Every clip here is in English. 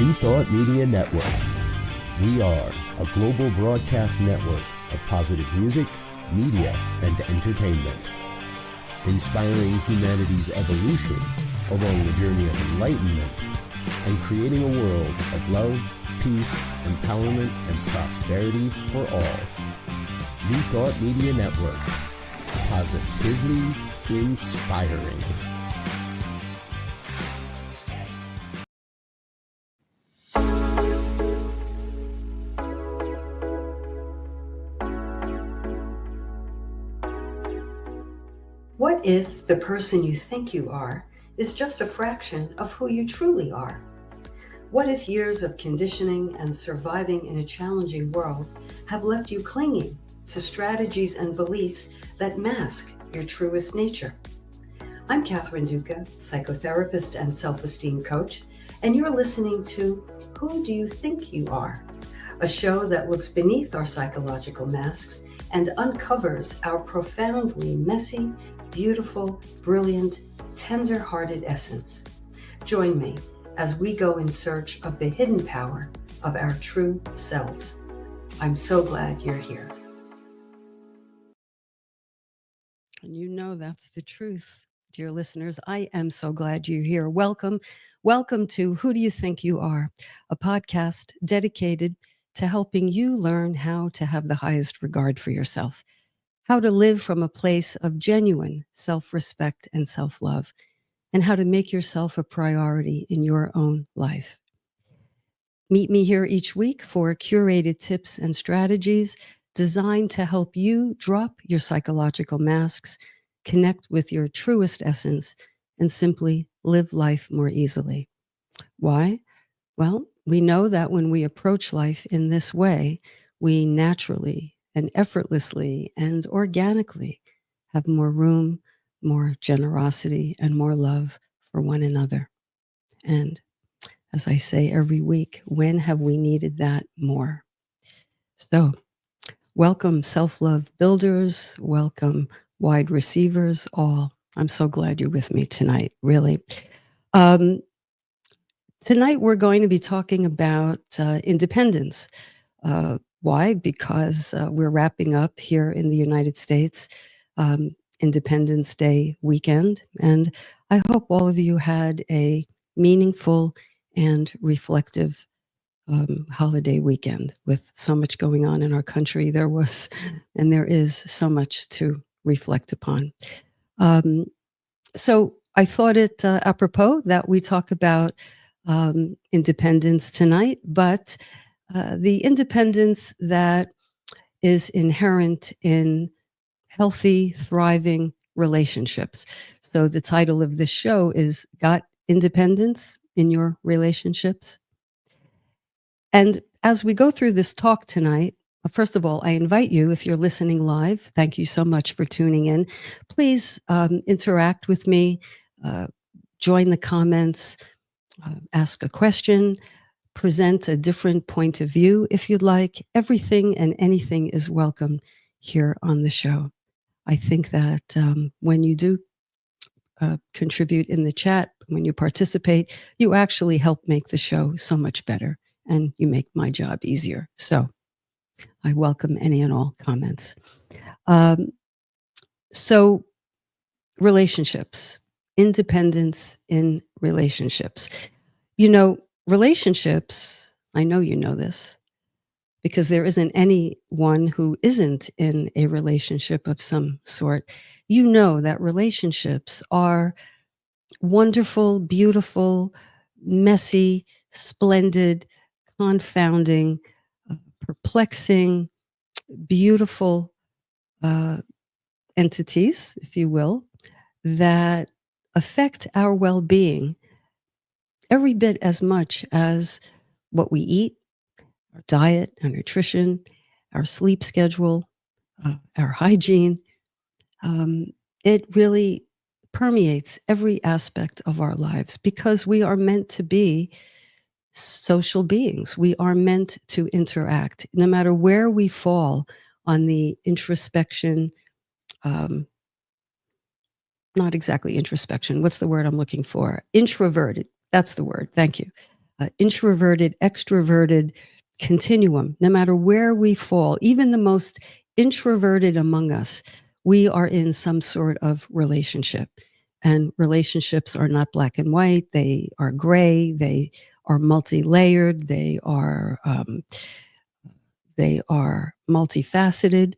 New Thought Media Network. We are a global broadcast network of positive music, media, and entertainment, inspiring humanity's evolution along the journey of enlightenment and creating a world of love, peace, empowerment, and prosperity for all. New Thought Media Network. Positively inspiring. What if the person you think you are is just a fraction of who you truly are? What if years of conditioning and surviving in a challenging world have left you clinging to strategies and beliefs that mask your truest nature? I'm Catherine Duca, psychotherapist and self-esteem coach, and you're listening to Who Do You Think You Are? A show that looks beneath our psychological masks and uncovers our profoundly messy, beautiful, brilliant, tender-hearted essence. Join me as we go in search of the hidden power of our true selves. I'm so glad you're here. And you know that's the truth, dear listeners. I am so glad you're here. Welcome. Welcome to Who Do You Think You Are? A podcast dedicated to helping you learn how to have the highest regard for yourself, how to live from a place of genuine self-respect and self-love, and how to make yourself a priority in your own life. Meet me here each week for curated tips and strategies designed to help you drop your psychological masks, connect with your truest essence, and simply live life more easily. Why? Well, we know that when we approach life in this way, we naturally and effortlessly and organically have more room, more generosity, and more love for one another. And as I say every week, when have we needed that more? So, welcome self-love builders, welcome wide receivers, all. I'm so glad you're with me tonight, really. Tonight, we're going to be talking about independence. Why? Because we're wrapping up here in the United States Independence Day weekend. And I hope all of you had a meaningful and reflective holiday weekend with so much going on in our country. There was, and there is so much to reflect upon. So I thought it apropos that we talk about independence tonight, but the independence that is inherent in healthy, thriving relationships. So the title of this show is Got Independence in Your Relationships? And as we go through this talk tonight, first of all, I invite you, if you're listening live, thank you so much for tuning in. Please interact with me, join the comments, ask a question, present a different point of view if you'd like. Everything and anything is welcome here on the show. I think that when you do contribute in the chat, when you participate, you actually help make the show so much better and you make my job easier. So I welcome any and all comments. So relationships, independence in relationships. You know, relationships, I know you know this, because there isn't anyone who isn't in a relationship of some sort. You know that relationships are wonderful, beautiful, messy, splendid, confounding, perplexing, beautiful entities, if you will, that affect our well-being every bit as much as what we eat, our diet, our nutrition, our sleep schedule, our hygiene. It really permeates every aspect of our lives because we are meant to be social beings. We are meant to interact. No matter where we fall on the introspection, not exactly introspection, what's the word I'm looking for? Introverted, that's the word, thank you. introverted, extroverted continuum. No matter where we fall, even the most introverted among us, we are in some sort of relationship. And relationships are not black and white, they are gray, they are multi-layered, they are multifaceted.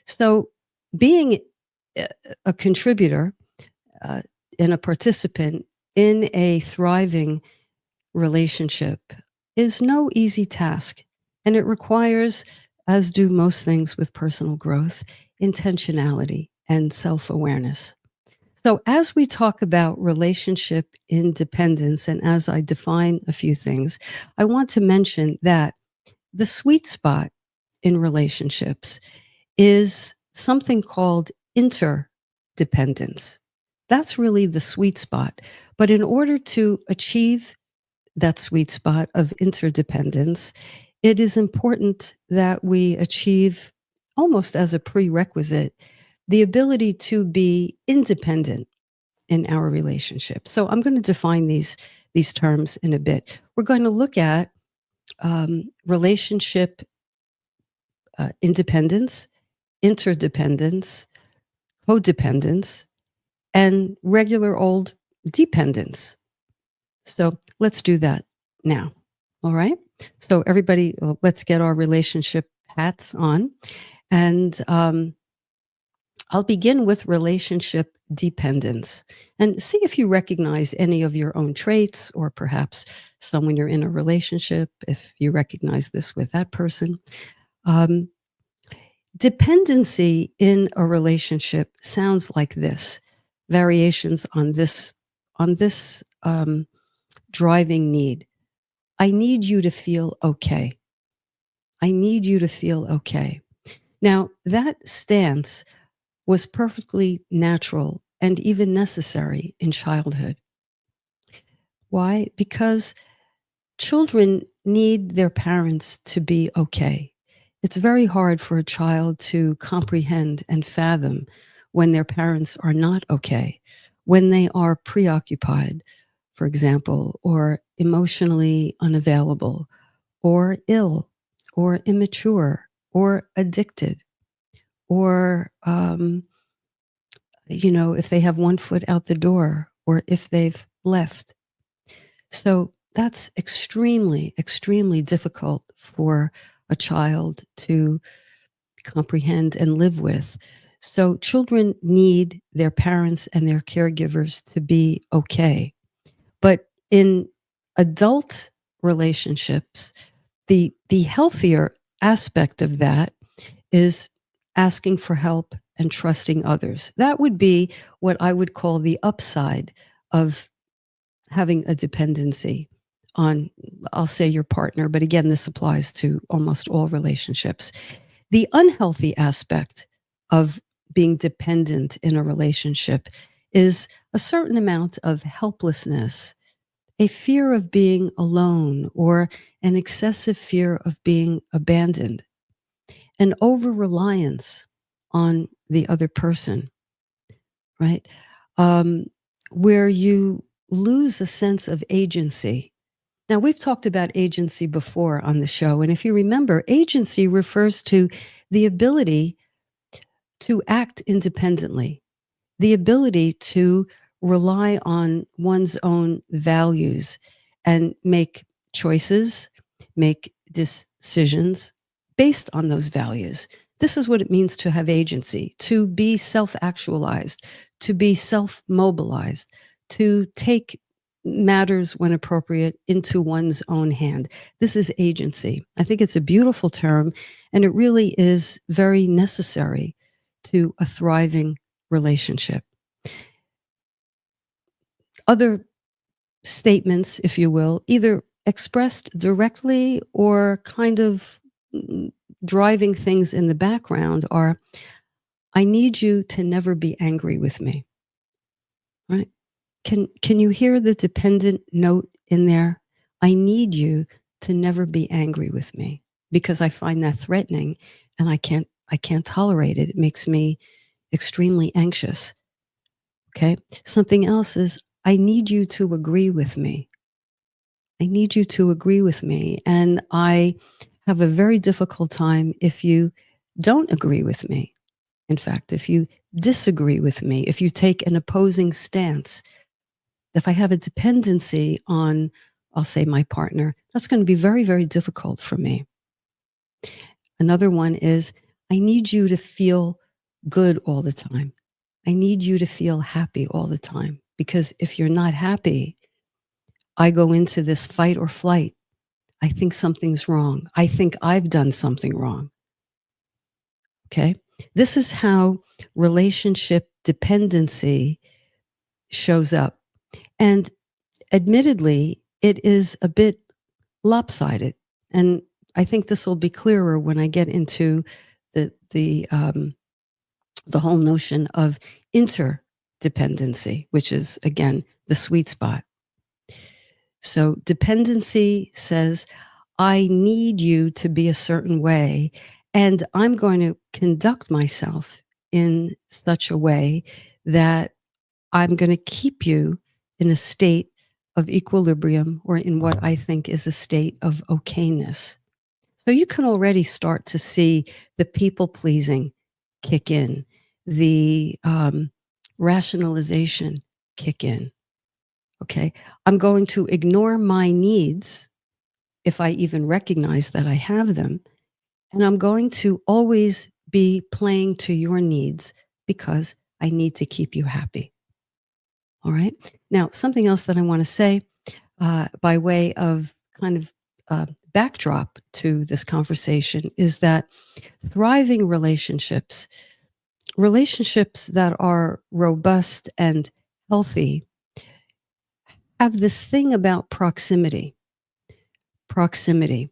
So being a contributor uh, and a participant in a thriving relationship is no easy task. And it requires, as do most things with personal growth, intentionality and self awareness. So, as we talk about relationship independence, and as I define a few things, I want to mention that the sweet spot in relationships is something called interdependence. That's really the sweet spot. But in order to achieve that sweet spot of interdependence, it is important that we achieve, almost as a prerequisite, the ability to be independent in our relationship. So I'm going to define these terms in a bit. We're going to look at relationship independence, interdependence, codependence, and regular old dependence. So let's do that now. All right. So everybody, let's get our relationship hats on. And I'll begin with relationship dependence and see if you recognize any of your own traits, or perhaps someone you're in a relationship, if you recognize this with that person. Dependency in a relationship sounds like this: variations on this driving need. I need you to feel okay. I need you to feel okay. Now, that stance was perfectly natural and even necessary in childhood. Why? Because children need their parents to be okay. It's very hard for a child to comprehend and fathom when their parents are not okay, when they are preoccupied, for example, or emotionally unavailable, or ill, or immature, or addicted, or, if they have one foot out the door, or if they've left. So that's extremely, extremely difficult for a child to comprehend and live with. So children need their parents and their caregivers to be okay. But in adult relationships, the healthier aspect of that is asking for help and trusting others. That would be what I would call the upside of having a dependency on, I'll say, your partner, but again, this applies to almost all relationships. The unhealthy aspect of being dependent in a relationship is a certain amount of helplessness, a fear of being alone, or an excessive fear of being abandoned, an over reliance on the other person, right? Where you lose a sense of agency. Now, we've talked about agency before on the show. And if you remember, agency refers to the ability to act independently, the ability to rely on one's own values and make choices, make decisions based on those values. This is what it means to have agency, to be self actualized, to be self mobilized, to take matters when appropriate into one's own hand. This is agency. I think it's a beautiful term, and it really is very necessary to a thriving relationship. Other statements, if you will, either expressed directly or kind of driving things in the background, are, I need you to never be angry with me. Right? Can you hear the dependent note in there? I need you to never be angry with me, because I find that threatening and I can't tolerate it. It makes me extremely anxious. Okay? Something else is, I need you to agree with me. I need you to agree with me. And I have a very difficult time if you don't agree with me. In fact, if you disagree with me, if you take an opposing stance, if I have a dependency on, I'll say, my partner, that's going to be very, very difficult for me. Another one is I need you to feel good all the time. I need you to feel happy all the time. Because if you're not happy, I go into this fight or flight. I think something's wrong. I think I've done something wrong. Okay. This is how relationship dependency shows up. And admittedly, it is a bit lopsided. And I think this will be clearer when I get into the whole notion of interdependency, which is, again, the sweet spot. So dependency says, I need you to be a certain way, and I'm going to conduct myself in such a way that I'm going to keep you in a state of equilibrium, or in what I think is a state of okayness. So you can already start to see the people pleasing kick in, the rationalization kick in. Okay. I'm going to ignore my needs if I even recognize that I have them. And I'm going to always be playing to your needs because I need to keep you happy. All right. Now, something else that I want to say by way of kind of backdrop to this conversation is that thriving relationships, relationships that are robust and healthy, have this thing about proximity. Proximity.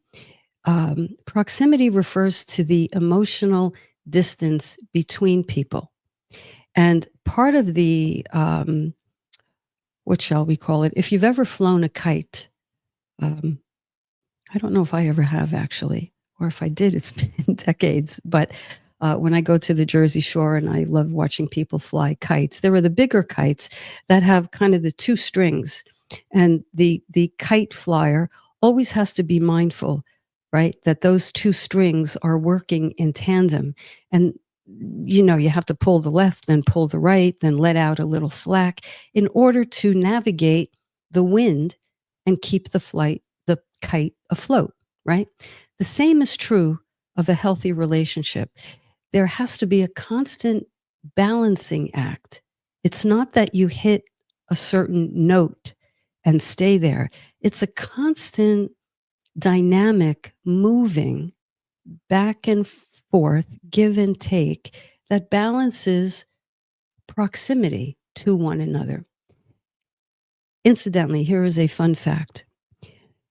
Proximity refers to the emotional distance between people. And part of the, what shall we call it? If you've ever flown a kite, I don't know if I ever have actually, or if I did, it's been decades. But when I go to the Jersey Shore and I love watching people fly kites, there are the bigger kites that have kind of the two strings. And the kite flyer always has to be mindful, right, that those two strings are working in tandem. And, you know, you have to pull the left, then pull the right, then let out a little slack in order to navigate the wind and keep the kite afloat, right? The same is true of a healthy relationship. There has to be a constant balancing act. It's not that you hit a certain note and stay there. It's a constant dynamic moving back and forth, give and take, that balances proximity to one another. Incidentally, here is a fun fact.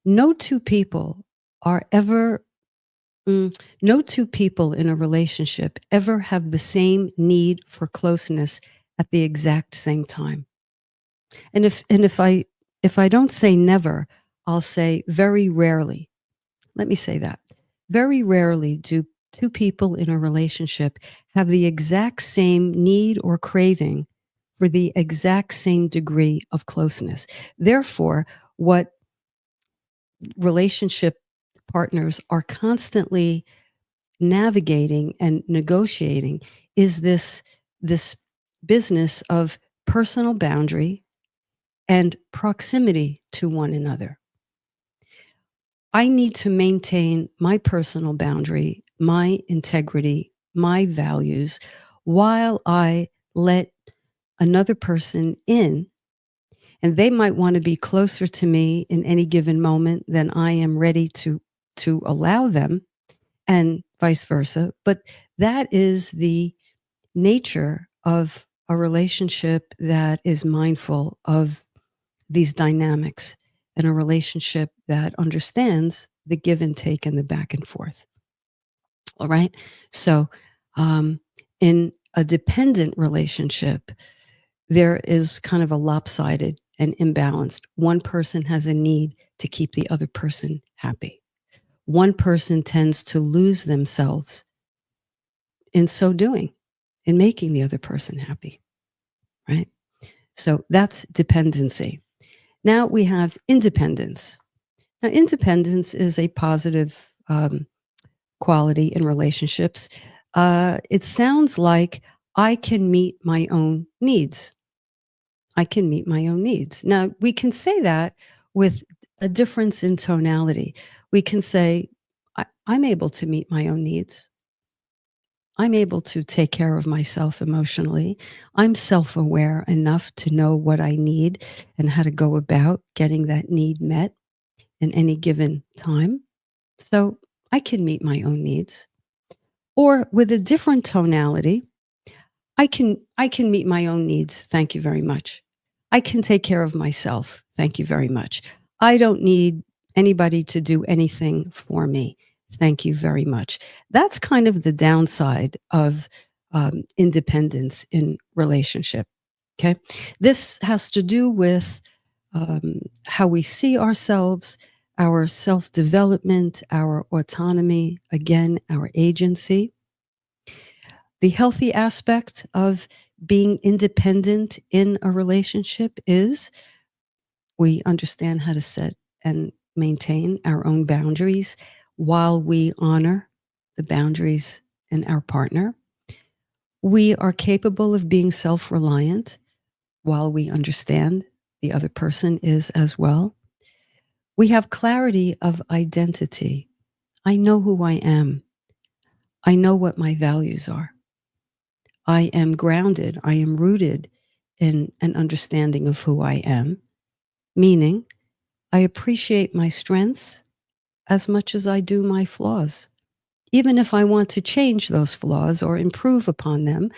No two people are ever, no two people in a relationship ever have the same need for closeness at the exact same time. And if I don't say never, I'll say very rarely. Let me say that. Very rarely do two people in a relationship have the exact same need or craving for the exact same degree of closeness. Therefore, what relationship partners are constantly navigating and negotiating is this business of personal boundary and proximity to one another. I need to maintain my personal boundary, my integrity, my values, while I let another person in. And they might want to be closer to me in any given moment than I am ready to allow them, and vice versa. But that is the nature of a relationship that is mindful of these dynamics, and a relationship that understands the give and take and the back and forth. All right. So, in a dependent relationship, there is kind of a lopsided and imbalanced. One person has a need to keep the other person happy. One person tends to lose themselves in so doing, in making the other person happy, right? So that's dependency. Now we have independence. Now, independence is a positive quality in relationships. It sounds like I can meet my own needs. I can meet my own needs. Now, we can say that with a difference in tonality. We can say, I'm able to meet my own needs. I'm able to take care of myself emotionally. I'm self aware enough to know what I need and how to go about getting that need met in any given time. So I can meet my own needs. Or with a different tonality, I can meet my own needs. Thank you very much. I can take care of myself. Thank you very much. I don't need anybody to do anything for me. Thank you very much. That's kind of the downside of independence in relationship. Okay. This has to do with how we see ourselves, our self development, our autonomy, again, our agency. The healthy aspect of being independent in a relationship is we understand how to set and maintain our own boundaries while we honor the boundaries in our partner. We are capable of being self reliant while we understand the other person is as well. We have clarity of identity. I know who I am. I know what my values are. I am grounded. I am rooted in an understanding of who I am, meaning I appreciate my strengths as much as I do my flaws. Even if I want to change those flaws or improve upon them,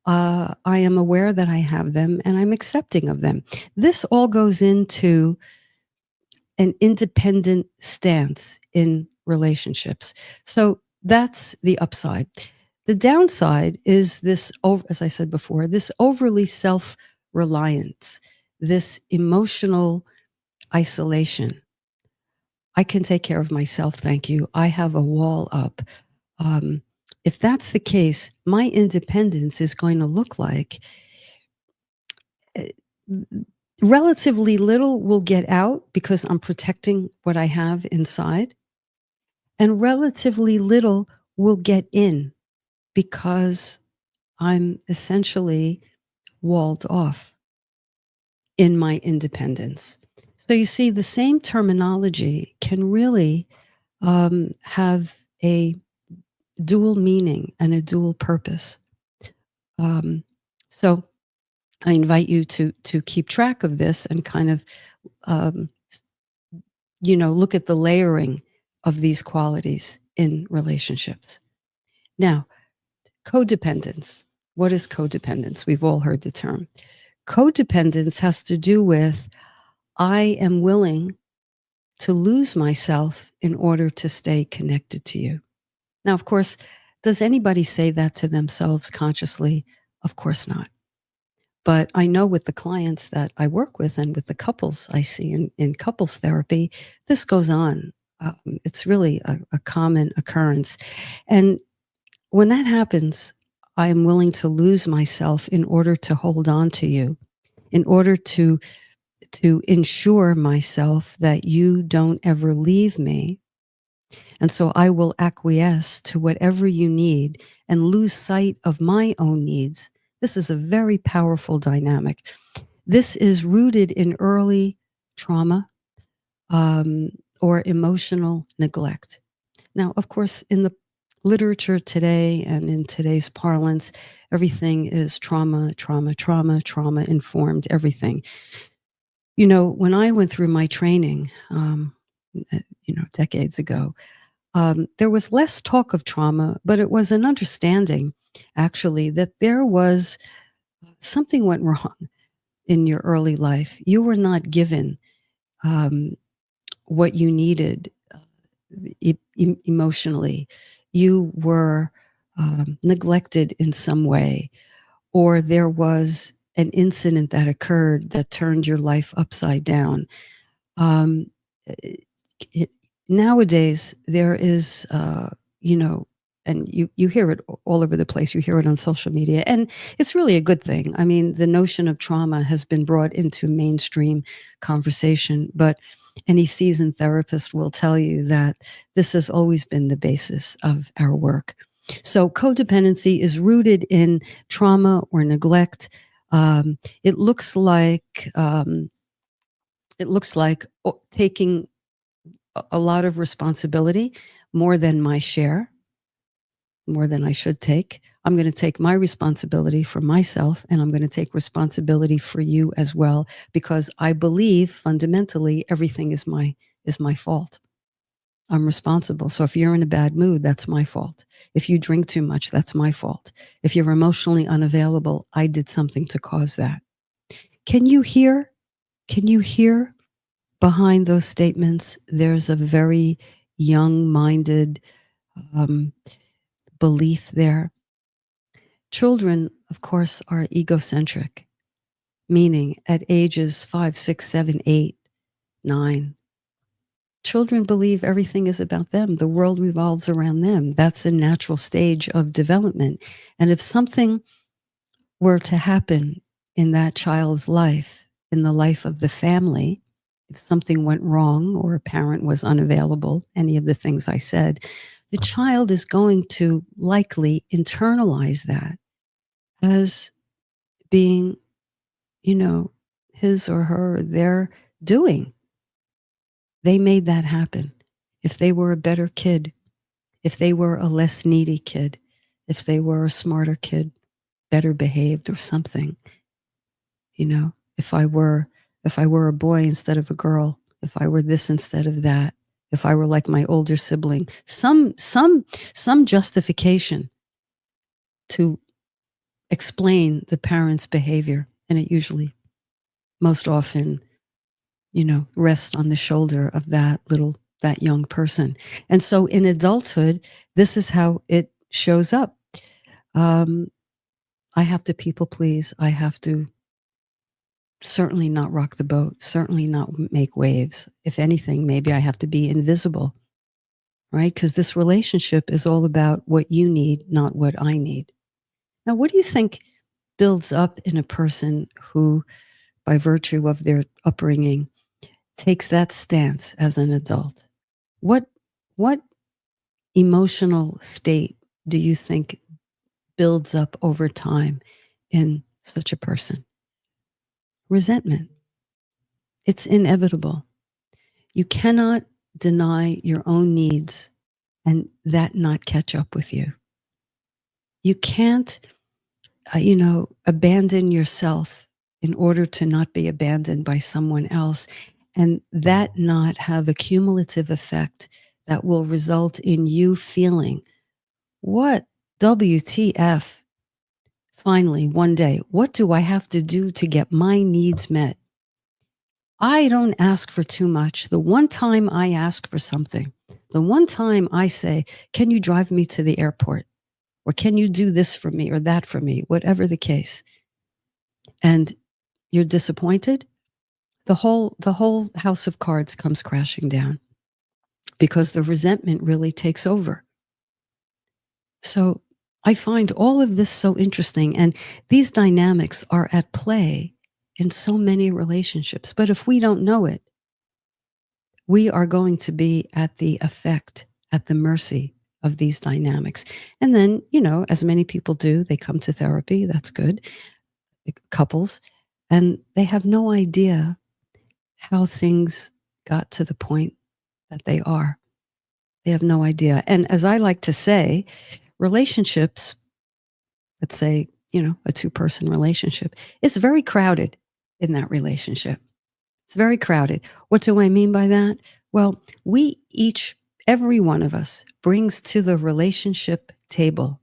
I am aware that I have them and I'm accepting of them. This all goes into an independent stance in relationships. So that's the upside. The downside is this, as I said before, this overly self-reliance, this emotional isolation. I can take care of myself, thank you. I have a wall up. If that's the case, my independence is going to look like relatively little will get out because I'm protecting what I have inside, and relatively little will get in because I'm essentially walled off in my independence. So you see, the same terminology can really have a dual meaning and a dual purpose. So I invite you to keep track of this and kind of look at the layering of these qualities in relationships. Now, codependence. What is codependence? We've all heard the term. Codependence has to do with I am willing to lose myself in order to stay connected to you. Now, of course, does anybody say that to themselves consciously? Of course not. But I know with the clients that I work with and with the couples I see in couples therapy, this goes on. It's really a common occurrence. And when that happens, I am willing to lose myself in order to hold on to you, in order to ensure myself that you don't ever leave me. And so I will acquiesce to whatever you need and lose sight of my own needs. This is a very powerful dynamic. This is rooted in early trauma or emotional neglect. Now, of course, in the literature today and in today's parlance, everything is trauma informed, everything. When I went through my training, decades ago, there was less talk of trauma, but it was an understanding, actually, that there was something went wrong in your early life. You were not given what you needed emotionally. You were neglected in some way, or there was an incident that occurred that turned your life upside down. Nowadays, there is, and you hear it all over the place. You hear it on social media, and it's really a good thing. I mean, the notion of trauma has been brought into mainstream conversation, but Any seasoned therapist will tell you that this has always been the basis of our work. So codependency is rooted in trauma or neglect. It looks like taking a lot of responsibility, more than my share, more than I should take. I'm going to take my responsibility for myself, and I'm going to take responsibility for you as well, because I believe fundamentally everything is my fault. I'm responsible. So if you're in a bad mood, that's my fault. If you drink too much, that's my fault. If you're emotionally unavailable, I did something to cause that. Can you hear? Can you hear behind those statements? There's a very young-minded belief there. Children, of course, are egocentric, meaning at ages 5, 6, 7, 8, 9, children believe everything is about them. The world revolves around them. That's a natural stage of development. And if something were to happen in that child's life, in the life of the family, if something went wrong or a parent was unavailable, any of the things I said, the child is going to likely internalize that as being, his or her, their doing. They made that happen. If they were a better kid, if they were a less needy kid, if they were a smarter kid, better behaved or something, if I were a boy instead of a girl, if I were this instead of that, if I were like my older sibling, some justification to explain the parent's behavior. And it usually, most often, rests on the shoulder of that young person. And so in adulthood, this is how it shows up. I have to people please. I have to certainly not rock the boat, certainly not make waves. If anything, maybe I have to be invisible, right? Because this relationship is all about what you need, not what I need. Now, what do you think builds up in a person who, by virtue of their upbringing, takes that stance as an adult? What emotional state do you think builds up over time in such a person? Resentment. It's inevitable. You cannot deny your own needs and that not catch up with you. You can't, abandon yourself in order to not be abandoned by someone else, and that not have a cumulative effect that will result in you feeling, what WTF? Finally, one day, what do I have to do to get my needs met? I don't ask for too much. The one time I ask for something, the one time I say, can you drive me to the airport? Or can you do this for me or that for me? Whatever the case. And you're disappointed, the whole house of cards comes crashing down because the resentment really takes over. So I find all of this so interesting, and these dynamics are at play in so many relationships. But if we don't know it, we are going to be at the mercy of these dynamics. And then, as many people do, they come to therapy. That's good. Couples, and they have no idea how things got to the point that they are. They have no idea. And as I like to say, relationships, let's say, a two-person relationship, it's very crowded in that relationship. It's very crowded. What do I mean by that? Well, every one of us brings to the relationship table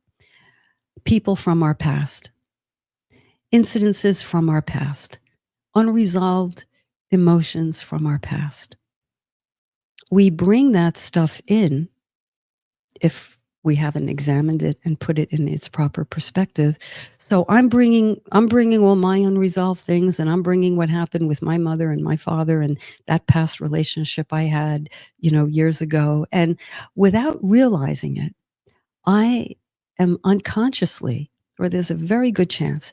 people from our past, incidences from our past, unresolved emotions from our past. We bring that stuff in if we haven't examined it and put it in its proper perspective. So I'm bringing all my unresolved things, and I'm bringing what happened with my mother and my father and that past relationship I had, years ago. And without realizing it, I am unconsciously, or there's a very good chance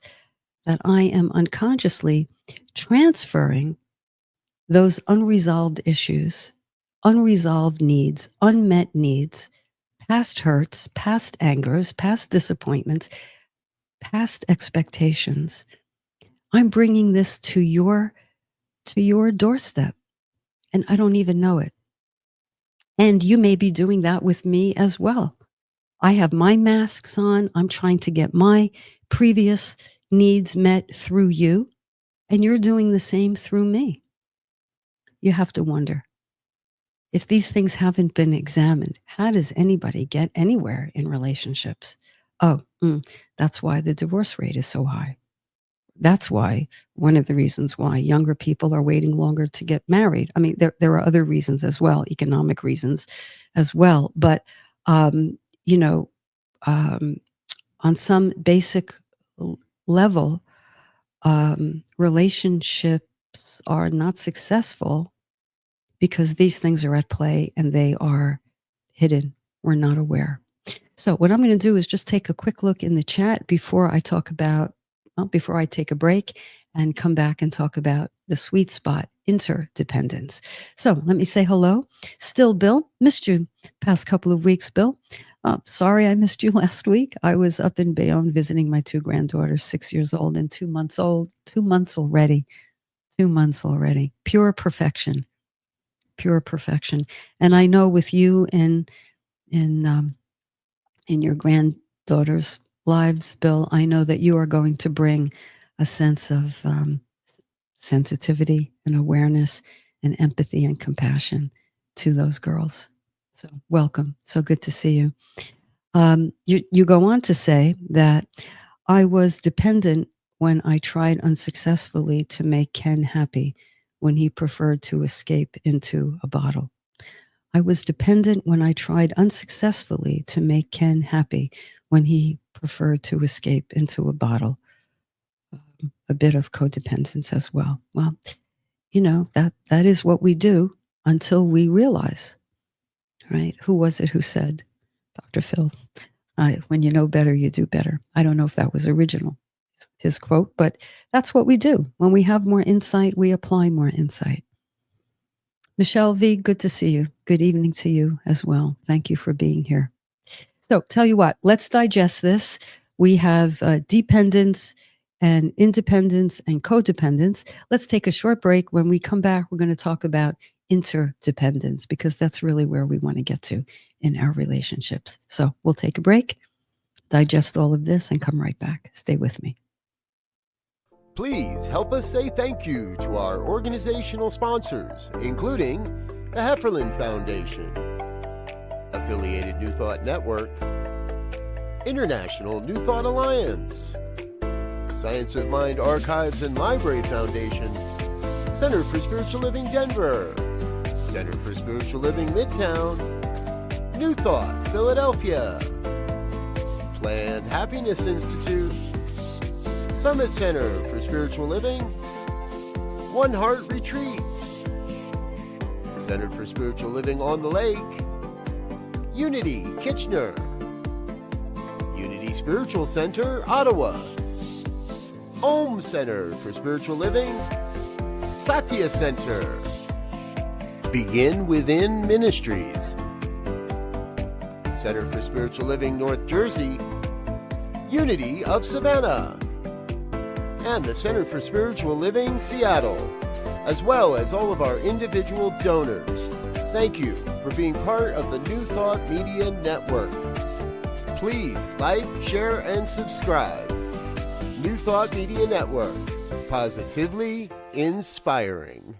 that I am unconsciously transferring those unresolved issues, unresolved needs, unmet needs, past hurts, past angers, past disappointments, past expectations. I'm bringing this to your doorstep, and I don't even know it. And you may be doing that with me as well. I have my masks on. I'm trying to get my previous needs met through you, and you're doing the same through me. You have to wonder, if these things haven't been examined, how does anybody get anywhere in relationships? That's why the divorce rate is so high. That's why, one of the reasons why younger people are waiting longer to get married. I mean, there are other reasons as well, economic reasons as well. But, on some basic level, relationships are not successful because these things are at play and they are hidden. We're not aware. So what I'm going to do is just take a quick look in the chat before I take a break and come back and talk about the sweet spot, interdependence. So let me say hello. Still Bill, missed you past couple of weeks, Bill. Sorry I missed you last week. I was up in Bayonne visiting my 2 granddaughters, 6 years old and 2 months old. 2 months already. 2 months already. Pure perfection. Pure perfection. And I know with you in your granddaughters' lives, Bill, I know that you are going to bring a sense of sensitivity and awareness and empathy and compassion to those girls. So welcome. So good to see you. You go on to say that I was dependent when I tried unsuccessfully to make Ken happy when he preferred to escape into a bottle. I was dependent when I tried unsuccessfully to make Ken happy when he preferred to escape into a bottle. A bit of codependence as well. Well, that is what we do until we realize, right? Who was it who said, Dr. Phil, when you know better, you do better. I don't know if that was original, his quote, but that's what we do. When we have more insight, we apply more insight. Michelle V, good to see you. Good evening to you as well. Thank you for being here. So tell you what, let's digest this. We have dependence and independence and codependence. Let's take a short break. When we come back, we're going to talk about interdependence because that's really where we want to get to in our relationships. So we'll take a break, digest all of this, and come right back. Stay with me. Please help us say thank you to our organizational sponsors, including the Hefferland Foundation, Affiliated New Thought Network, International New Thought Alliance, Science of Mind Archives and Library Foundation, Center for Spiritual Living Denver, Center for Spiritual Living Midtown, New Thought Philadelphia, Planned Happiness Institute, Summit Center for Spiritual Living, One Heart Retreats, Center for Spiritual Living on the Lake, Unity Kitchener, Unity Spiritual Center Ottawa, Om Center for Spiritual Living, Satya Center, Begin Within Ministries, Center for Spiritual Living North Jersey, Unity of Savannah, and the Center for Spiritual Living Seattle, as well as all of our individual donors. Thank you for being part of the New Thought Media Network. Please like, share, and subscribe. New Thought Media Network, positively inspiring.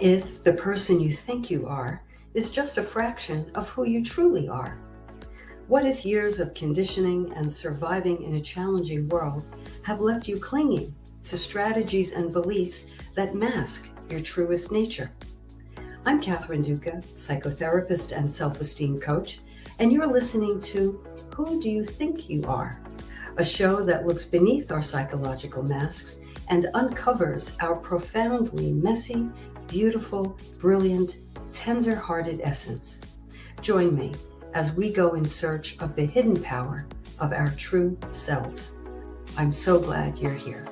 What if the person you think you are is just a fraction of who you truly are? What if years of conditioning and surviving in a challenging world have left you clinging to strategies and beliefs that mask your truest nature? I'm Catherine Duca, psychotherapist and self-esteem coach, and you're listening to Who Do You Think You Are? A show that looks beneath our psychological masks and uncovers our profoundly messy, beautiful, brilliant, tender-hearted essence. Join me as we go in search of the hidden power of our true selves. I'm so glad you're here.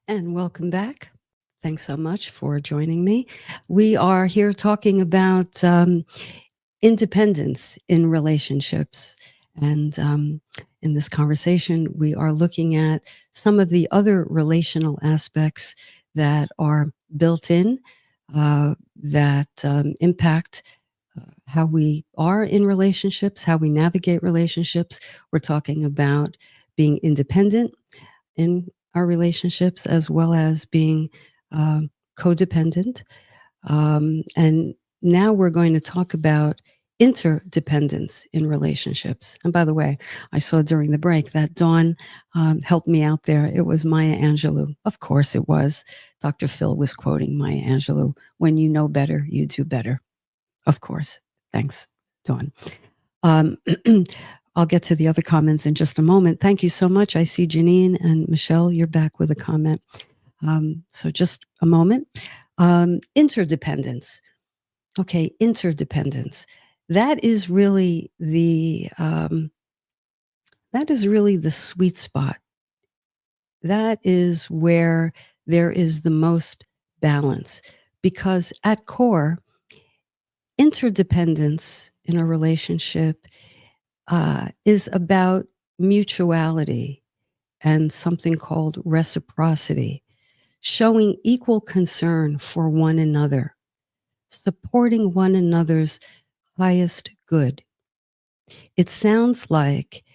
And welcome back. Thanks so much for joining me. We are here talking about independence in relationships. And in this conversation, we are looking at some of the other relational aspects that are built in that impact how we are in relationships, how we navigate relationships. We're talking about being independent in our relationships as well as being codependent. And now we're going to talk about interdependence in relationships. And by the way, I saw during the break that Dawn helped me out there. It was Maya Angelou. Of course it was. Dr. Phil was quoting Maya Angelou. When you know better, you do better. Of course. Thanks, Dawn. I'll get to the other comments in just a moment. Thank you so much. I see Janine and Michelle, you're back with a comment. So just a moment. Interdependence. Okay, interdependence. That is really the sweet spot. That is where there is the most balance, because at core, interdependence in a relationship is about mutuality and something called reciprocity, showing equal concern for one another, supporting one another's highest good. It sounds like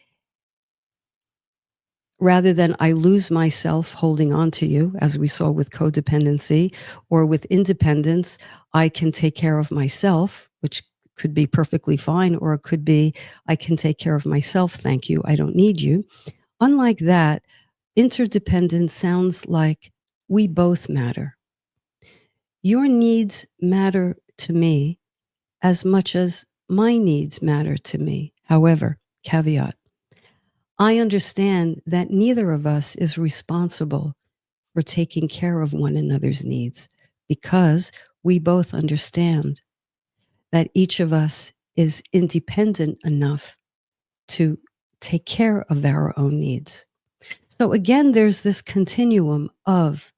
rather than I lose myself holding on to you, as we saw with codependency, or with independence, I can take care of myself, which could be perfectly fine, or it could be I can take care of myself, thank you, I don't need you. Unlike that, interdependence sounds like we both matter. Your needs matter to me as much as my needs matter to me. However, caveat, I understand that neither of us is responsible for taking care of one another's needs, because we both understand that each of us is independent enough to take care of our own needs. So again, there's this continuum of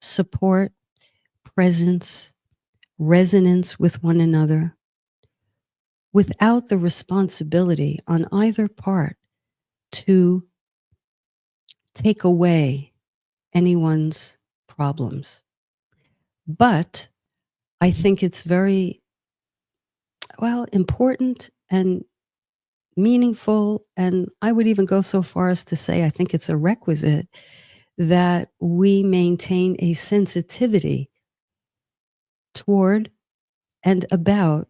support, presence, resonance with one another, without the responsibility on either part to take away anyone's problems. But I think it's very, important and meaningful, and I would even go so far as to say I think it's a requisite that we maintain a sensitivity toward and about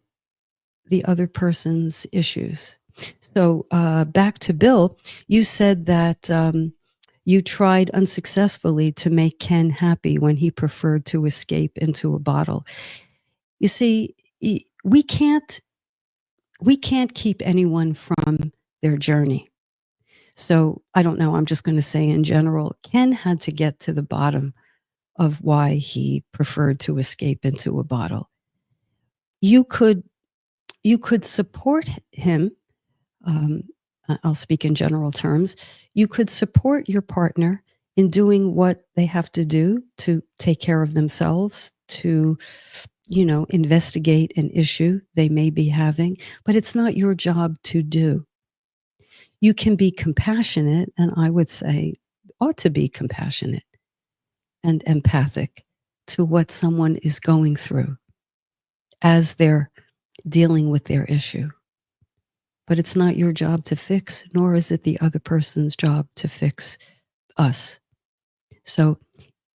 the other person's issues. So back to Bill, you said that you tried unsuccessfully to make Ken happy when he preferred to escape into a bottle. You see, we can't keep anyone from their journey. So I don't know, I'm just going to say in general, Ken had to get to the bottom of why he preferred to escape into a bottle. You could support him. I'll speak in general terms. You could support your partner in doing what they have to do to take care of themselves, to, investigate an issue they may be having, but it's not your job to do. You can be compassionate, and I would say ought to be compassionate and empathic to what someone is going through as they're dealing with their issue. But it's not your job to fix, nor is it the other person's job to fix us. So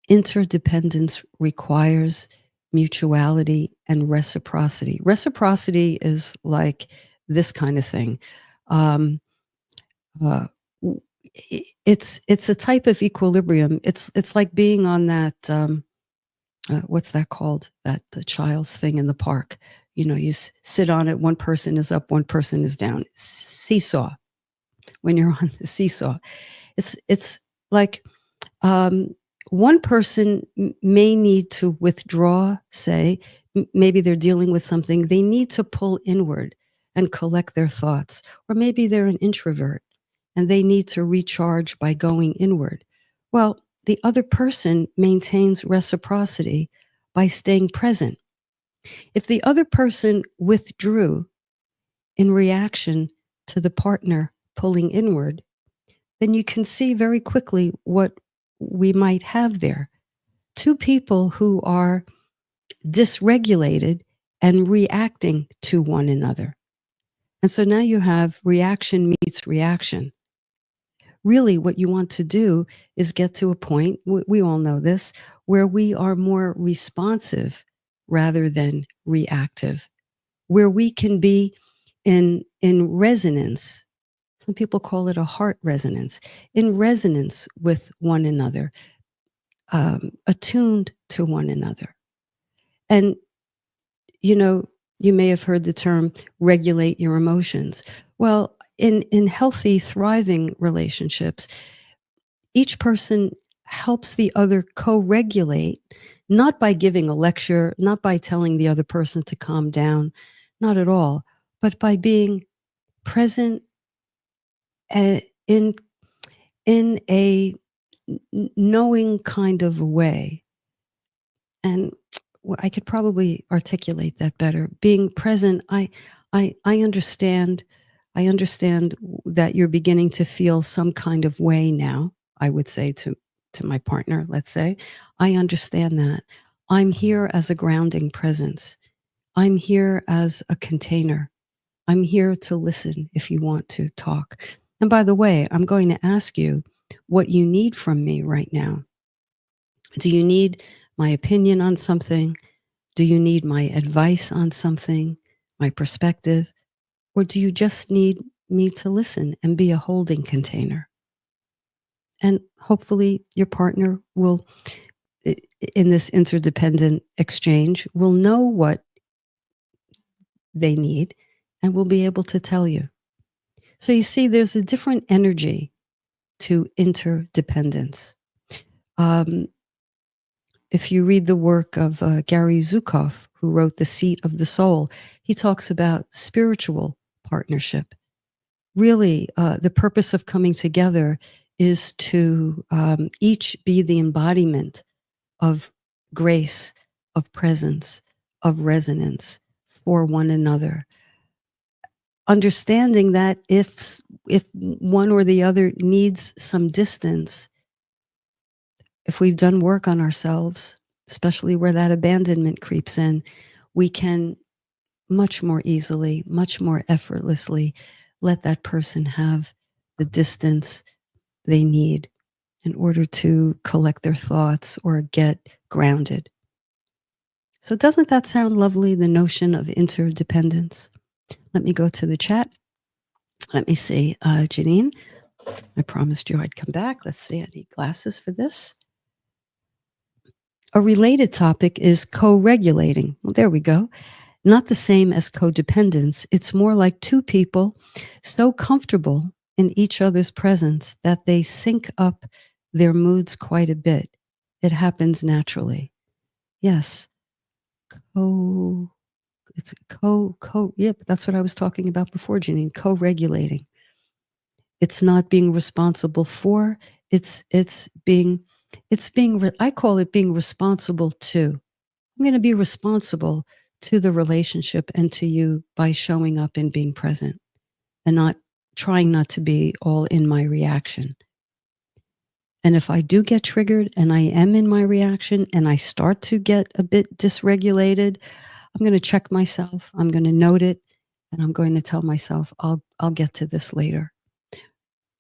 interdependence requires mutuality and reciprocity. Reciprocity is like this kind of thing. Um, uh, it's a type of equilibrium. It's like being on that what's that called? That the child's thing in the park. You know, you sit on it. One person is up, one person is down. Seesaw. When you're on the seesaw, it's like one person may need to withdraw. Say, maybe they're dealing with something. They need to pull inward and collect their thoughts, or maybe they're an introvert and they need to recharge by going inward. Well, the other person maintains reciprocity by staying present. If the other person withdrew in reaction to the partner pulling inward, then you can see very quickly what we might have there. Two people who are dysregulated and reacting to one another. And so now you have reaction meets reaction. Really, what you want to do is get to a point, we all know this, where we are more responsive rather than reactive, where we can be in resonance. Some people call it a heart resonance, in resonance with one another, attuned to one another. And, you know, you may have heard the term regulate your emotions. Well, in healthy, thriving relationships, each person helps the other co-regulate, not by giving a lecture, not by telling the other person to calm down, not at all, but by being present in a knowing kind of way. And I could probably articulate that better. Being present, I understand. I understand that you're beginning to feel some kind of way now. I would say to my partner, let's say, I understand that. I'm here as a grounding presence. I'm here as a container. I'm here to listen if you want to talk. And by the way, I'm going to ask you what you need from me right now. Do you need my opinion on something? Do you need my advice on something, my perspective? Or do you just need me to listen and be a holding container? And hopefully your partner will, in this interdependent exchange, will know what they need and will be able to tell you. So you see, there's a different energy to interdependence. If you read the work of Gary Zukav, who wrote The Seat of the Soul, he talks about spiritual partnership. Really, the purpose of coming together is to each be the embodiment of grace, of presence, of resonance for one another. Understanding that if one or the other needs some distance, if we've done work on ourselves, especially where that abandonment creeps in, we can much more easily, much more effortlessly let that person have the distance they need in order to collect their thoughts or get grounded. So doesn't that sound lovely, the notion of interdependence? Let me go to the chat. Let me see, Janine, I promised you I'd come back. Let's see, I need glasses for this. A related topic is co-regulating. Well, there we go. Not the same as codependence. It's more like two people so comfortable in each other's presence that they sync up their moods quite a bit. It happens naturally. Yes. Yep, that's what I was talking about before, Janine, co-regulating. It's not being responsible for, I call it being responsible to. I'm going to be responsible to the relationship and to you by showing up and being present and not trying not to be all in my reaction. And if I do get triggered and I am in my reaction and I start to get a bit dysregulated, I'm going to check myself. I'm going to note it and I'm going to tell myself, I'll get to this later.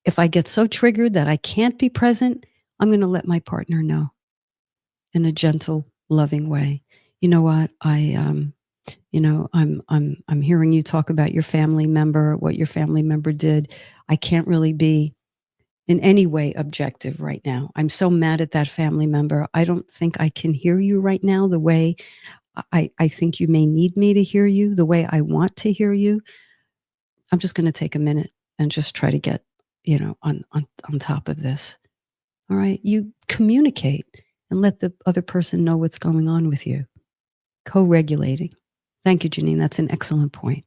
If I get so triggered that I can't be present, I'm going to let my partner know in a gentle, loving way. You know what? I'm hearing you talk about your family member, what your family member did. I can't really be in any way objective right now. I'm so mad at that family member. I don't think I can hear you right now the way I think you may need me to hear you, the way I want to hear you. I'm just going to take a minute and just try to get, on top of this. All right. You communicate and let the other person know what's going on with you. Co-regulating. Thank you, Janine. That's an excellent point.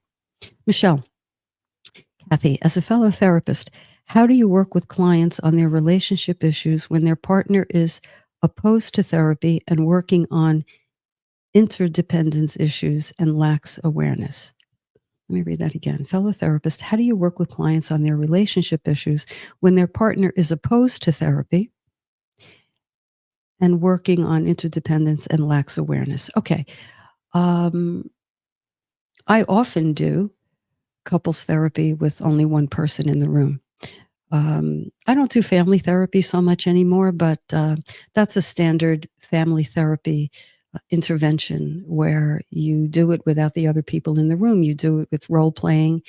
Michelle, Kathy, as a fellow therapist, how do you work with clients on their relationship issues when their partner is opposed to therapy and working on interdependence issues and lacks awareness? Let me read that again. Fellow therapist, how do you work with clients on their relationship issues when their partner is opposed to therapy and working on interdependence and lacks awareness? Okay. I often do couples therapy with only one person in the room. I don't do family therapy so much anymore, but that's a standard family therapy intervention where you do it without the other people in the room. You do it with role playing,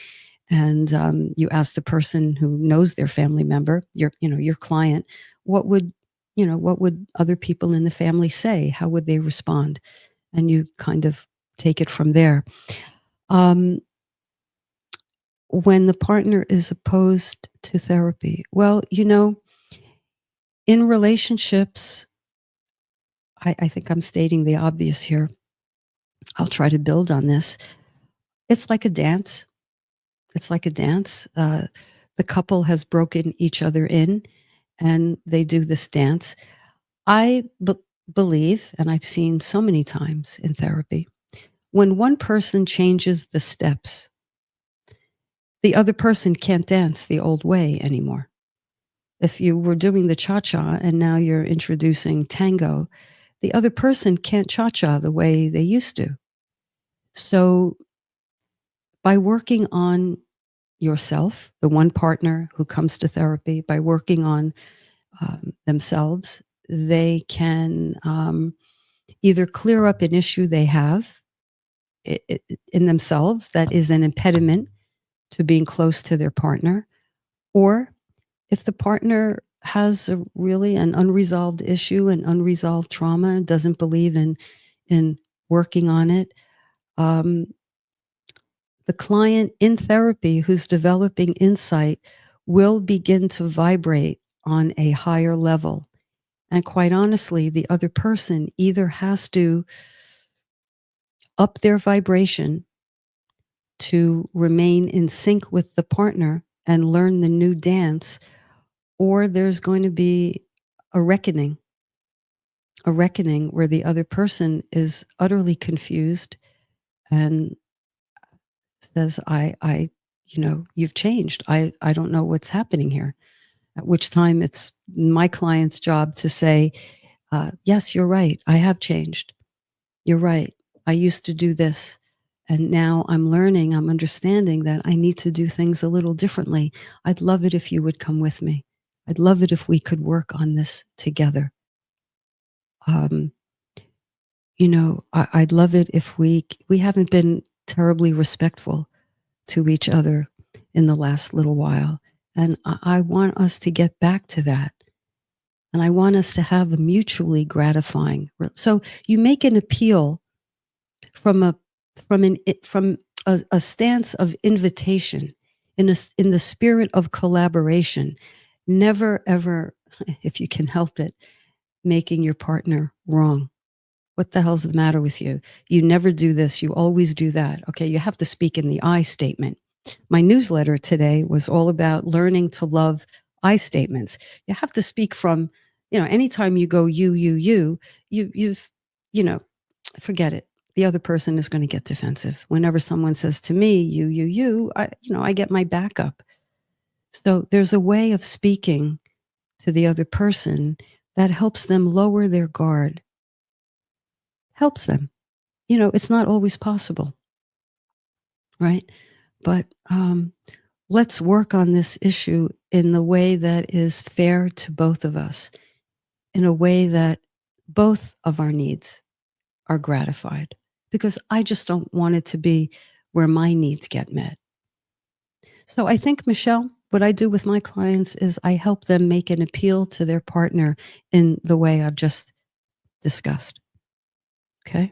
and you ask the person who knows their family member, your client, what would other people in the family say? How would they respond? And you kind of take it from there. When the partner is opposed to therapy, well, in relationships, I think I'm stating the obvious here. I'll try to build on this. It's like a dance. It's like a dance. The couple has broken each other in, and they do this dance. I believe, and I've seen so many times in therapy, when one person changes the steps, the other person can't dance the old way anymore. If you were doing the cha-cha and now you're introducing tango, the other person can't cha-cha the way they used to. So by working on yourself, the one partner who comes to therapy, by working on themselves, they can either clear up an issue they have in themselves that is an impediment to being close to their partner, or if the partner has really an unresolved issue, an unresolved trauma, doesn't believe in working on it, the client in therapy who's developing insight will begin to vibrate on a higher level. And quite honestly, the other person either has to up their vibration to remain in sync with the partner and learn the new dance, or there's going to be a reckoning where the other person is utterly confused and says, you've changed. I don't know what's happening here. At which time it's my client's job to say, yes, you're right. I have changed. You're right. I used to do this. And now I'm learning, I'm understanding that I need to do things a little differently. I'd love it if you would come with me. I'd love it if we could work on this together. I'd love it if we haven't been terribly respectful to each other in the last little while. And I want us to get back to that. And I want us to have a mutually gratifying. So you make an appeal from a stance of invitation in the spirit of collaboration, never ever, if you can help it, making your partner wrong. What the hell's the matter with you? You never do this. You always do that. Okay, you have to speak in the I statement. My newsletter today was all about learning to love I statements. You have to speak from, anytime you go you've, forget it. The other person is going to get defensive. Whenever someone says to me, you, I get my back up. So there's a way of speaking to the other person that helps them lower their guard. Helps them. It's not always possible, right? But let's work on this issue in the way that is fair to both of us. in a way that both of our needs are gratified, because I just don't want it to be where my needs get met. So I think, Michelle, what I do with my clients is I help them make an appeal to their partner in the way I've just discussed. Okay.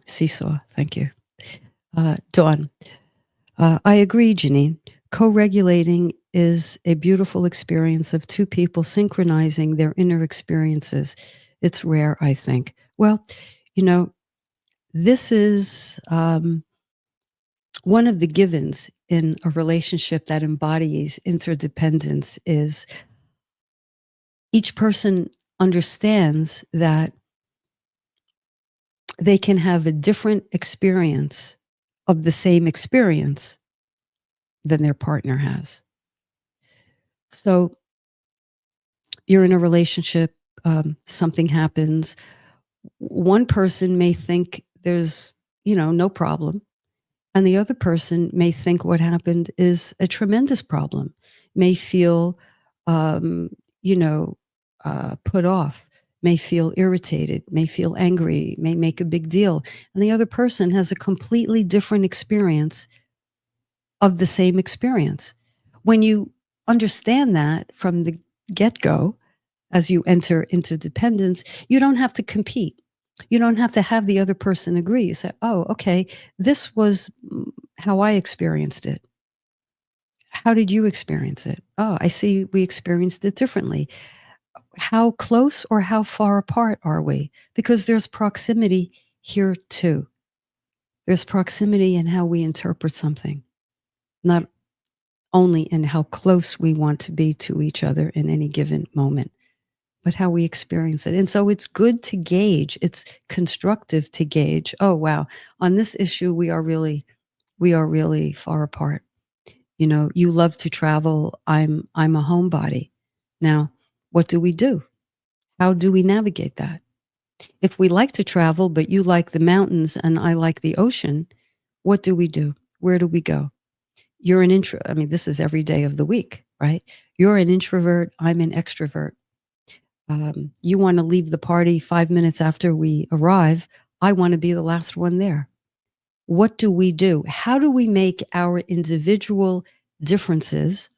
Seesaw, thank you. Dawn, I agree, Janine. Co-regulating is a beautiful experience of two people synchronizing their inner experiences. It's rare, I think. Well, this is one of the givens in a relationship that embodies interdependence is each person understands that they can have a different experience of the same experience than their partner has. So you're in a relationship, something happens. One person may think there's, no problem. And the other person may think what happened is a tremendous problem, may feel, put off, may feel irritated, may feel angry, may make a big deal. And the other person has a completely different experience of the same experience. When you understand that from the get-go, as you enter into dependence, you don't have to compete. You don't have to have the other person agree. You say, oh, okay, this was how I experienced it. How did you experience it? Oh, I see we experienced it differently. How close or how far apart are we? Because there's proximity here too. There's proximity in how we interpret something, not only in how close we want to be to each other in any given moment, but how we experience it. And so it's good to gauge, it's constructive to gauge, oh, wow, on this issue, we are really far apart. You love to travel. I'm a homebody. Now, what do we do? How do we navigate that? If we like to travel, but you like the mountains and I like the ocean, what do we do? Where do we go? You're an I mean, this is every day of the week, right? You're an introvert. I'm an extrovert. You want to leave the party 5 minutes after we arrive. I want to be the last one there. What do we do? How do we make our individual differences,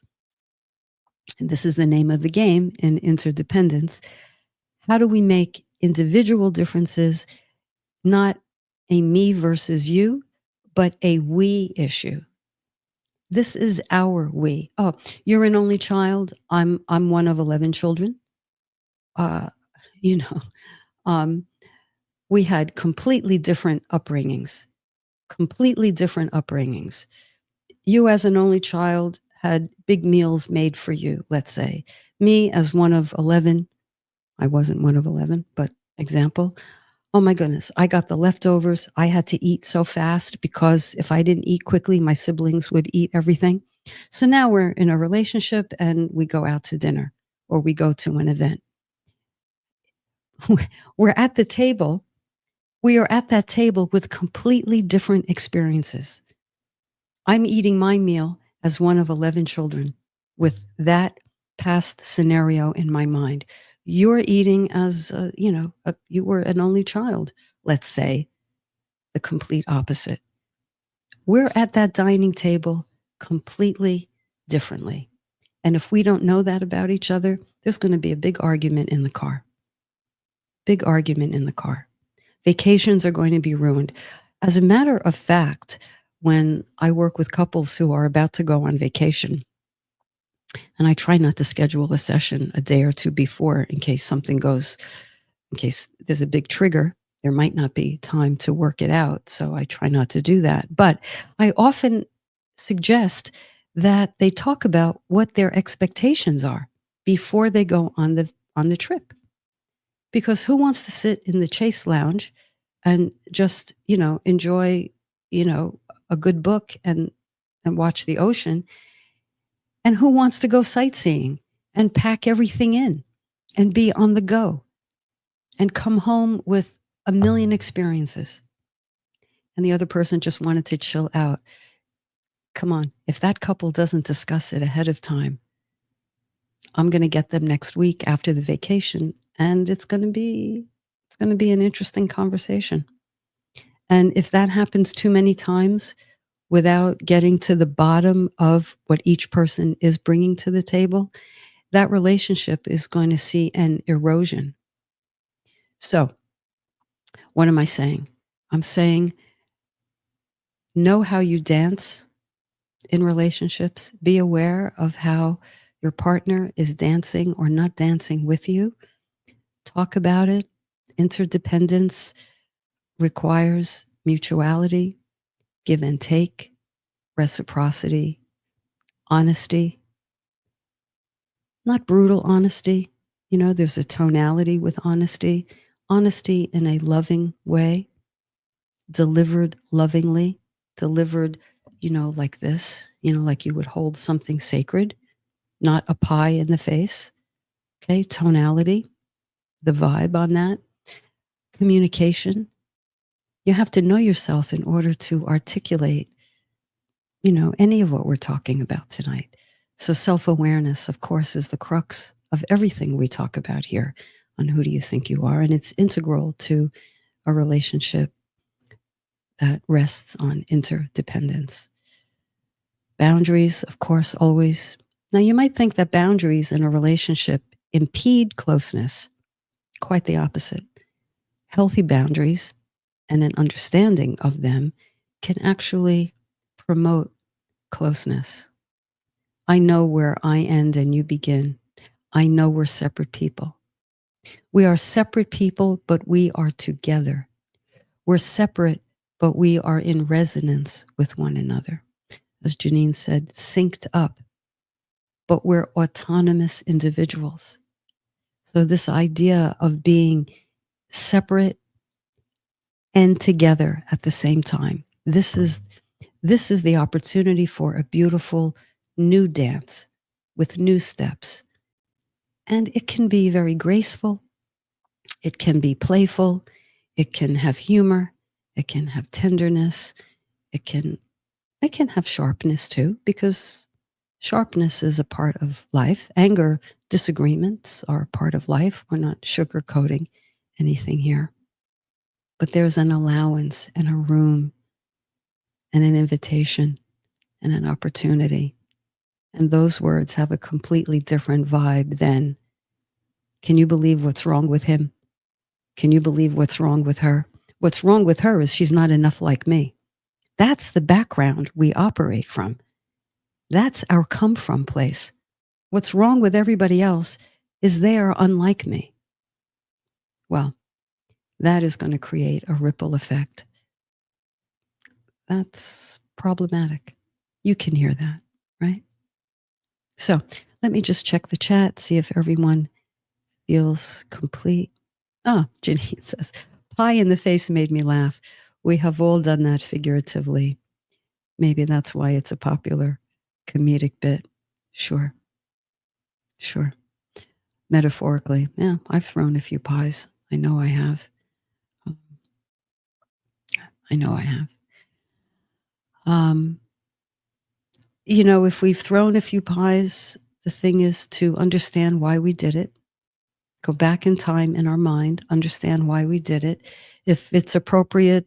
and this is the name of the game in interdependence, how do we make individual differences not a me versus you, but a we issue? This is our we. Oh, you're an only child. I'm one of 11 children. You know, we had completely different upbringings. You as an only child had big meals made for you, let's say. Me as one of 11, I wasn't one of 11, but example. Oh my goodness, I got the leftovers. I had to eat so fast because if I didn't eat quickly, my siblings would eat everything. So now we're in a relationship and we go out to dinner or we go to an event. We're at the table. We are at that table with completely different experiences. I'm eating my meal as one of 11 children with that past scenario in my mind. You're eating as, you were an only child, let's say, the complete opposite. We're at that dining table completely differently. And if we don't know that about each other, there's going to be a big argument in the car. Vacations are going to be ruined. As a matter of fact, when I work with couples who are about to go on vacation, and I try not to schedule a session a day or two before in case there's a big trigger, there might not be time to work it out. So I try not to do that. But I often suggest that they talk about what their expectations are before they go on the trip. Because who wants to sit in the Chase Lounge and just, enjoy, a good book and watch the ocean? And who wants to go sightseeing and pack everything in and be on the go and come home with a million experiences? And the other person just wanted to chill out. Come on, if that couple doesn't discuss it ahead of time, I'm going to get them next week after the vacation, and it's going to be an interesting conversation. And if that happens too many times without getting to the bottom of what each person is bringing to the table, that relationship is going to see an erosion. So, what am I saying? I'm saying know how you dance in relationships. Be aware of how your partner is dancing or not dancing with you. Talk about it. Interdependence requires mutuality, give and take, reciprocity, honesty, not brutal honesty. You know, there's a tonality with honesty, honesty in a loving way, delivered lovingly, delivered, like this, like you would hold something sacred, not a pie in the face. Okay, tonality, the vibe on that, communication. You have to know yourself in order to articulate, any of what we're talking about tonight. So self-awareness, of course, is the crux of everything we talk about here on Who Do You Think You Are? And it's integral to a relationship that rests on interdependence. Boundaries, of course, always. Now, you might think that boundaries in a relationship impede closeness. Quite the opposite. Healthy boundaries and an understanding of them can actually promote closeness. I know where I end and you begin. I know we're separate people. We are separate people, but we are together. We're separate, but we are in resonance with one another. As Janine said, synced up, but we're autonomous individuals. So this idea of being separate and together at the same time, this is the opportunity for a beautiful new dance with new steps. And it can be very graceful. It can be playful. It can have humor. It can have tenderness. It can have sharpness too, because sharpness is a part of life. Anger, disagreements are a part of life. We're not sugarcoating anything here. But there's an allowance and a room and an invitation and an opportunity. And those words have a completely different vibe than, can you believe what's wrong with him? Can you believe what's wrong with her? What's wrong with her is she's not enough like me. That's the background we operate from. That's our come from place. What's wrong with everybody else is they are unlike me. Well, that is going to create a ripple effect. That's problematic. You can hear that, right? So let me just check the chat, see if everyone feels complete. Janine says, pie in the face made me laugh. We have all done that figuratively. Maybe that's why it's a popular comedic bit. Sure. Metaphorically, yeah, I've thrown a few pies. I know I have. If we've thrown a few pies, the thing is to understand why we did it. Go back in time in our mind, understand why we did it. If it's appropriate,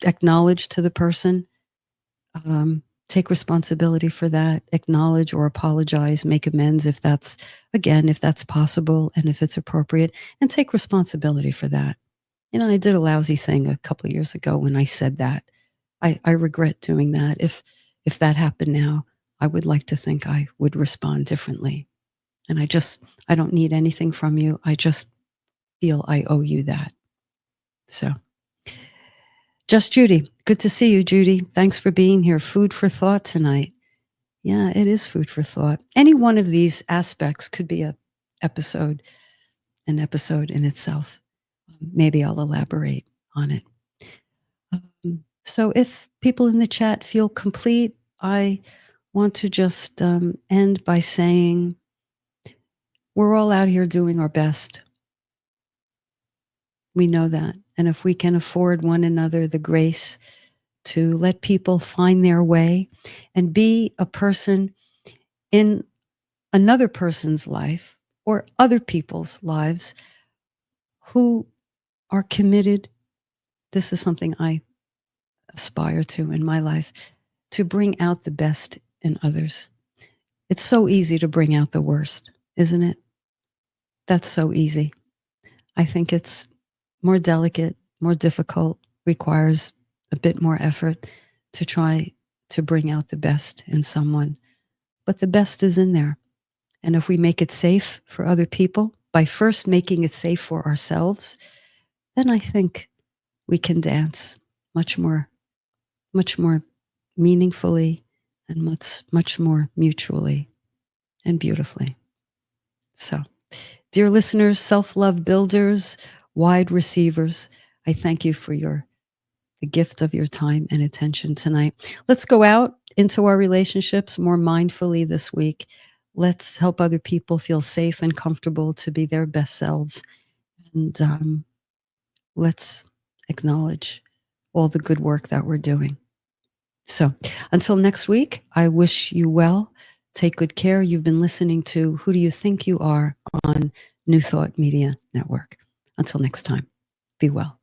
acknowledge to the person, take responsibility for that, acknowledge or apologize, make amends if that's possible and if it's appropriate, and take responsibility for that. I did a lousy thing a couple of years ago when I said that. I regret doing that. If that happened now, I would like to think I would respond differently. And I don't need anything from you. I just feel I owe you that. So, just Judy. Good to see you, Judy. Thanks for being here. Food for thought tonight. Yeah, it is food for thought. Any one of these aspects could be an episode in itself. Maybe I'll elaborate on it. So if people in the chat feel complete, I want to just end by saying we're all out here doing our best. We know that. And if we can afford one another the grace to let people find their way and be a person in another person's life or other people's lives who are committed. This is something I aspire to in my life, to bring out the best in others. It's so easy to bring out the worst, isn't it? That's so easy. I think it's more delicate, more difficult, requires a bit more effort to try to bring out the best in someone. But the best is in there. And if we make it safe for other people by first making it safe for ourselves, then I think we can dance much more meaningfully and much more mutually and beautifully. So, dear listeners, self-love builders, wide receivers, I thank you for the gift of your time and attention tonight. Let's go out into our relationships more mindfully this week. Let's help other people feel safe and comfortable to be their best selves. And let's acknowledge all the good work that we're doing. So until next week, I wish you well. Take good care. You've been listening to Who Do You Think You Are on New Thought Media Network. Until next time, be well.